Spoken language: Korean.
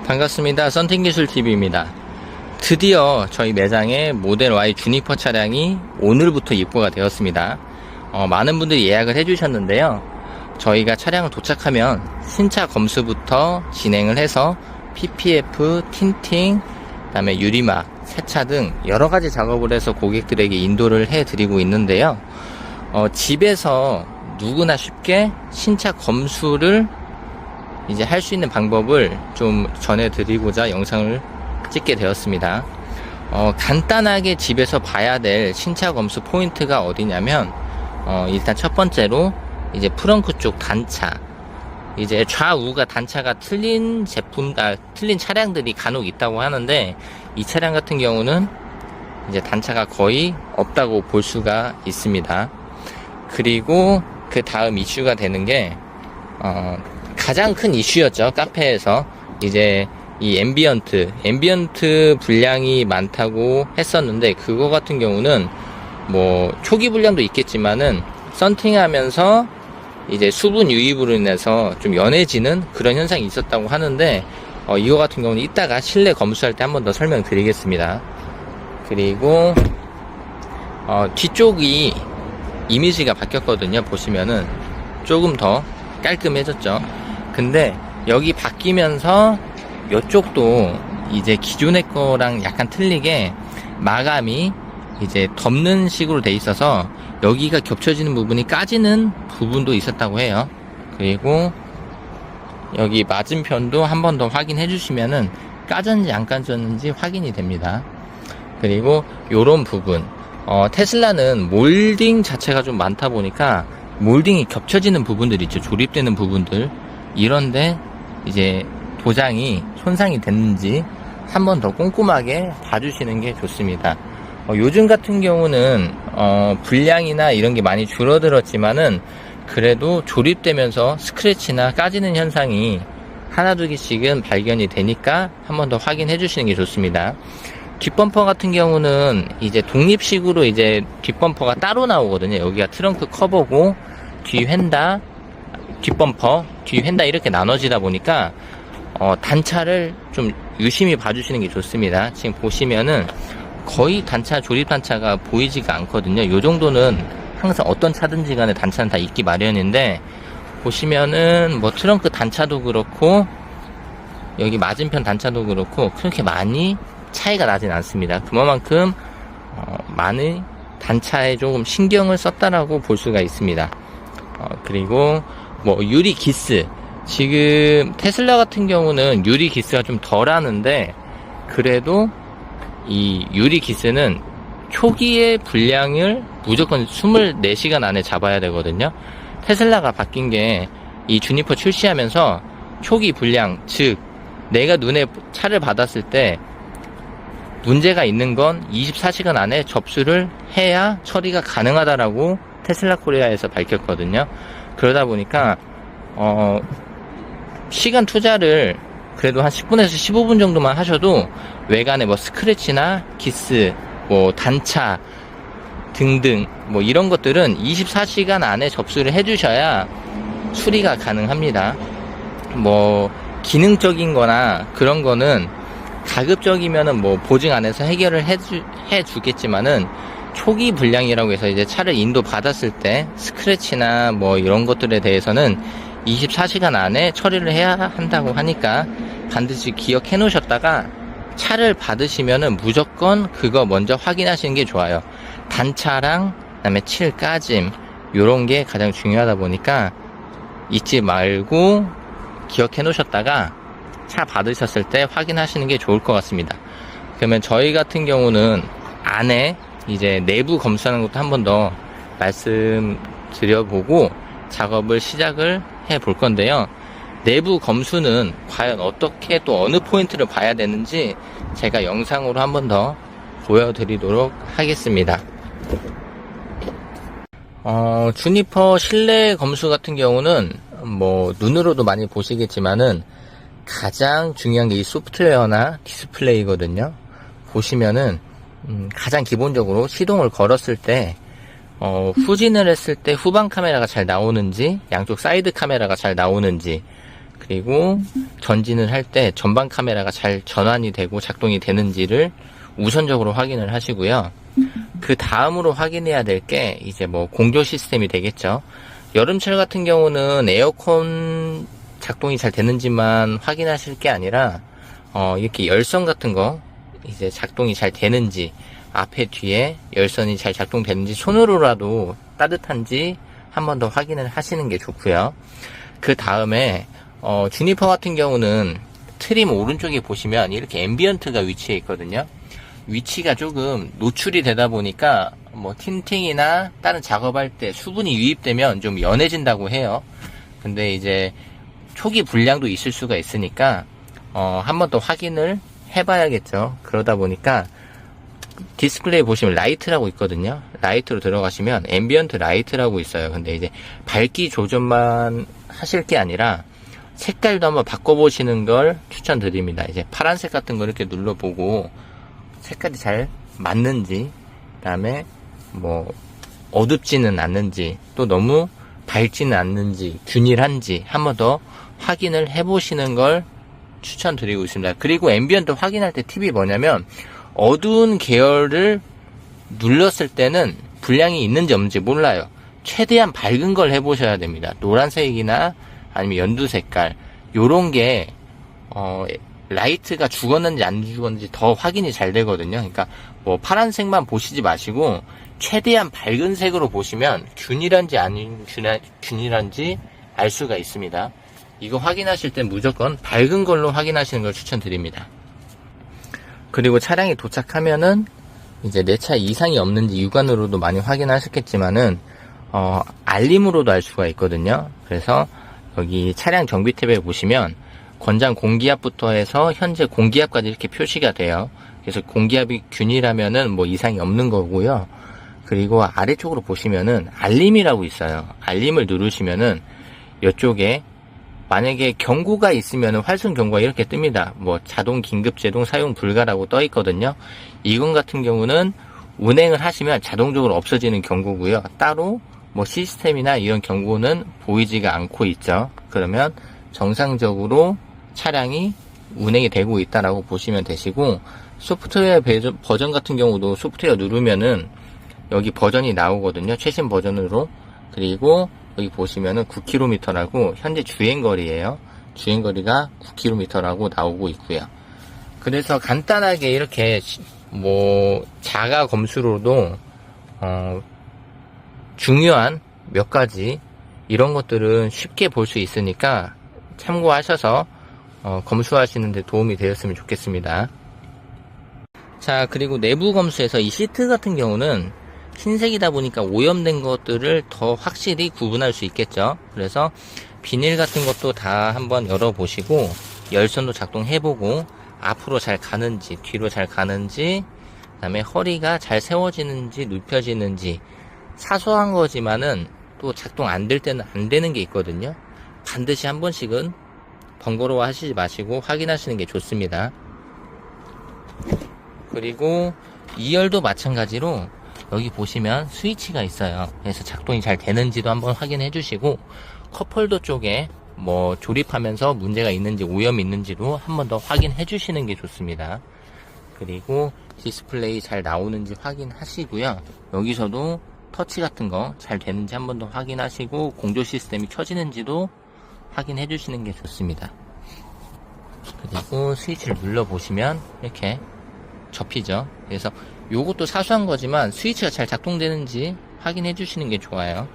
반갑습니다. 썬팅기술TV입니다. 드디어 저희 매장에 모델 Y 주니퍼 차량이 오늘부터 입고가 되었습니다. 많은 분들이 예약을 해주셨는데요. 저희가 차량을 도착하면 신차 검수부터 진행을 해서 PPF, 틴팅, 그 다음에 유리막, 세차 등 여러가지 작업을 해서 고객들에게 인도를 해드리고 있는데요. 집에서 누구나 쉽게 신차 검수를 이제 할 수 있는 방법을 좀 전해드리고자 영상을 찍게 되었습니다. 간단하게 집에서 봐야 될 신차 검수 포인트가 어디냐면, 일단 첫 번째로 이제 프렁크 쪽 단차, 이제 좌우가 단차가 틀린 틀린 차량들이 간혹 있다고 하는데, 이 차량 같은 경우는 이제 단차가 거의 없다고 볼 수가 있습니다. 그리고 그 다음 이슈가 되는 게, 가장 큰 이슈였죠. 카페에서 이제 이 앰비언트 불량이 많다고 했었는데, 그거 같은 경우는 뭐 초기 불량도 있겠지만은 썬팅하면서 이제 수분 유입으로 인해서 좀 연해지는 그런 현상이 있었다고 하는데, 이거 같은 경우는 이따가 실내 검수할 때 한 번 더 설명드리겠습니다. 그리고 뒤쪽이 이미지가 바뀌었거든요. 보시면은 조금 더 깔끔해졌죠. 근데 여기 바뀌면서 이쪽도 이제 기존의 거랑 약간 틀리게 마감이 이제 덮는 식으로 돼 있어서 여기가 겹쳐지는 부분이 까지는 부분도 있었다고 해요. 그리고 여기 맞은편도 한 번 더 확인해 주시면은 까졌는지 안 까졌는지 확인이 됩니다. 그리고 요런 부분, 테슬라는 몰딩 자체가 좀 많다 보니까 몰딩이 겹쳐지는 부분들 있죠. 조립되는 부분들, 이런데 이제 도장이 손상이 됐는지 한 번 더 꼼꼼하게 봐주시는 게 좋습니다. 요즘 같은 경우는 불량이나 이런 게 많이 줄어들었지만은 그래도 조립되면서 스크래치나 까지는 현상이 하나 두 개씩은 발견이 되니까 한 번 더 확인해 주시는 게 좋습니다. 뒷범퍼 같은 경우는 이제 독립식으로 이제 뒷범퍼가 따로 나오거든요. 여기가 트렁크 커버고 뒤 휀다, 뒷범퍼, 뒤 휀다 이렇게 나눠지다 보니까 단차를 좀 유심히 봐주시는 게 좋습니다. 지금 보시면은 거의 단차, 조립 단차가 보이지가 않거든요. 요 정도는 항상 어떤 차든지 간에 단차는 다 있기 마련인데, 보시면은 뭐 트렁크 단차도 그렇고 여기 맞은편 단차도 그렇고 그렇게 많이 차이가 나진 않습니다. 그만큼 많이 단차에 조금 신경을 썼다라고 볼 수가 있습니다. 그리고 뭐 유리 기스, 지금 테슬라 같은 경우는 유리 기스가 좀 덜 하는데, 그래도 이 유리 기스는 초기의 불량을 무조건 24시간 안에 잡아야 되거든요. 테슬라가 바뀐 게 이 주니퍼 출시하면서 초기 불량, 즉 내가 눈에 차를 받았을 때 문제가 있는 건 24시간 안에 접수를 해야 처리가 가능하다라고 테슬라 코리아에서 밝혔거든요. 그러다 보니까 시간 투자를 그래도 한 10분에서 15분 정도만 하셔도 외관에 뭐 스크래치나 기스, 뭐 단차 등등 뭐 이런 것들은 24시간 안에 접수를 해주셔야 수리가 가능합니다. 뭐 기능적인 거나 그런 거는 가급적이면은 뭐 보증 안에서 해결을 해주겠지만은, 초기 불량이라고 해서 이제 차를 인도 받았을 때 스크래치나 뭐 이런 것들에 대해서는 24시간 안에 처리를 해야 한다고 하니까 반드시 기억해 놓으셨다가 차를 받으시면은 무조건 그거 먼저 확인하시는 게 좋아요. 단차랑 그다음에 칠 까짐, 요런 게 가장 중요하다 보니까 잊지 말고 기억해 놓으셨다가 차 받으셨을 때 확인하시는 게 좋을 것 같습니다. 그러면 저희 같은 경우는 안에 이제 내부 검수하는 것도 한 번 더 말씀드려보고 작업을 시작을 해 볼 건데요. 내부 검수는 과연 어떻게 또 어느 포인트를 봐야 되는지 제가 영상으로 한 번 더 보여드리도록 하겠습니다. 주니퍼 실내 검수 같은 경우는 뭐 눈으로도 많이 보시겠지만은 가장 중요한 게 이 소프트웨어나 디스플레이거든요. 보시면은 가장 기본적으로 시동을 걸었을 때 후진을 했을 때 후방 카메라가 잘 나오는지, 양쪽 사이드 카메라가 잘 나오는지, 그리고 전진을 할 때 전방 카메라가 잘 전환이 되고 작동이 되는지를 우선적으로 확인을 하시고요. 그 다음으로 확인해야 될 게 이제 뭐 공조 시스템이 되겠죠. 여름철 같은 경우는 에어컨 작동이 잘 되는지만 확인하실 게 아니라 이렇게 열선 같은 거 이제 작동이 잘 되는지, 앞에 뒤에 열선이 잘 작동되는지 손으로라도 따뜻한지 한 번 더 확인을 하시는 게 좋고요. 그 다음에 주니퍼 같은 경우는 트림 오른쪽에 보시면 이렇게 앰비언트가 위치해 있거든요. 위치가 조금 노출이 되다 보니까 뭐 틴팅이나 다른 작업할 때 수분이 유입되면 좀 연해진다고 해요. 근데 이제 초기 불량도 있을 수가 있으니까 한 번 더 확인을 해봐야겠죠. 그러다 보니까 디스플레이 보시면 라이트라고 있거든요. 라이트로 들어가시면 앰비언트 라이트라고 있어요. 근데 이제 밝기 조절만 하실 게 아니라 색깔도 한번 바꿔보시는 걸 추천드립니다. 이제 파란색 같은 거 이렇게 눌러보고 색깔이 잘 맞는지, 그 다음에 뭐 어둡지는 않는지, 또 너무 밝지는 않는지, 균일한지 한 번 더 확인을 해보시는 걸 추천드리고 있습니다. 그리고 앰비언트 확인할 때 팁이 뭐냐면 어두운 계열을 눌렀을 때는 불량이 있는지 없는지 몰라요. 최대한 밝은 걸 해보셔야 됩니다. 노란색이나 아니면 연두 색깔 요런 게 라이트가 죽었는지 안 죽었는지 더 확인이 잘 되거든요. 그러니까 뭐 파란색만 보시지 마시고 최대한 밝은 색으로 보시면 균일한지 아닌 균일한지 알 수가 있습니다. 이거 확인하실 땐 무조건 밝은 걸로 확인하시는 걸 추천드립니다. 그리고 차량이 도착하면은 이제 내 차에 이상이 없는지 육안으로도 많이 확인하셨겠지만은 알림으로도 알 수가 있거든요. 그래서 여기 차량 정비 탭에 보시면 권장 공기압부터 해서 현재 공기압까지 이렇게 표시가 돼요. 그래서 공기압이 균일하면은 뭐 이상이 없는 거고요. 그리고 아래쪽으로 보시면은 알림이라고 있어요. 알림을 누르시면은 이쪽에 만약에 경고가 있으면 활성 경고가 이렇게 뜹니다. 뭐 자동 긴급 제동 사용 불가라고 떠 있거든요. 이건 같은 경우는 운행을 하시면 자동적으로 없어지는 경고고요. 따로 뭐 시스템이나 이런 경고는 보이지가 않고 있죠. 그러면 정상적으로 차량이 운행이 되고 있다라고 보시면 되시고, 소프트웨어 버전 같은 경우도 소프트웨어 누르면은 여기 버전이 나오거든요. 최신 버전으로. 그리고 여기 보시면은 9km라고 현재 주행거리예요. 주행거리가 9km라고 나오고 있고요. 그래서 간단하게 이렇게 뭐 자가 검수로도 중요한 몇 가지 이런 것들은 쉽게 볼 수 있으니까 참고하셔서 검수하시는 데 도움이 되었으면 좋겠습니다. 자, 그리고 내부 검수에서 이 시트 같은 경우는 흰색이다 보니까 오염된 것들을 더 확실히 구분할 수 있겠죠. 그래서 비닐 같은 것도 다 한번 열어보시고 열선도 작동해보고 앞으로 잘 가는지 뒤로 잘 가는지, 그 다음에 허리가 잘 세워지는지 눕혀지는지, 사소한 거지만은 또 작동 안 될 때는 안 되는 게 있거든요. 반드시 한 번씩은 번거로워 하시지 마시고 확인하시는 게 좋습니다. 그리고 2열도 마찬가지로 여기 보시면 스위치가 있어요. 그래서 작동이 잘 되는지도 한번 확인해 주시고, 컵홀더 쪽에 뭐 조립하면서 문제가 있는지 오염이 있는지도 한번 더 확인해 주시는 게 좋습니다. 그리고 디스플레이 잘 나오는지 확인하시고요. 여기서도 터치 같은 거 잘 되는지 한번 더 확인하시고, 공조 시스템이 켜지는지도 확인해 주시는 게 좋습니다. 그리고 스위치를 눌러 보시면 이렇게 접히죠. 그래서 요것도 사소한 거지만 스위치가 잘 작동되는지 확인해 주시는 게 좋아요.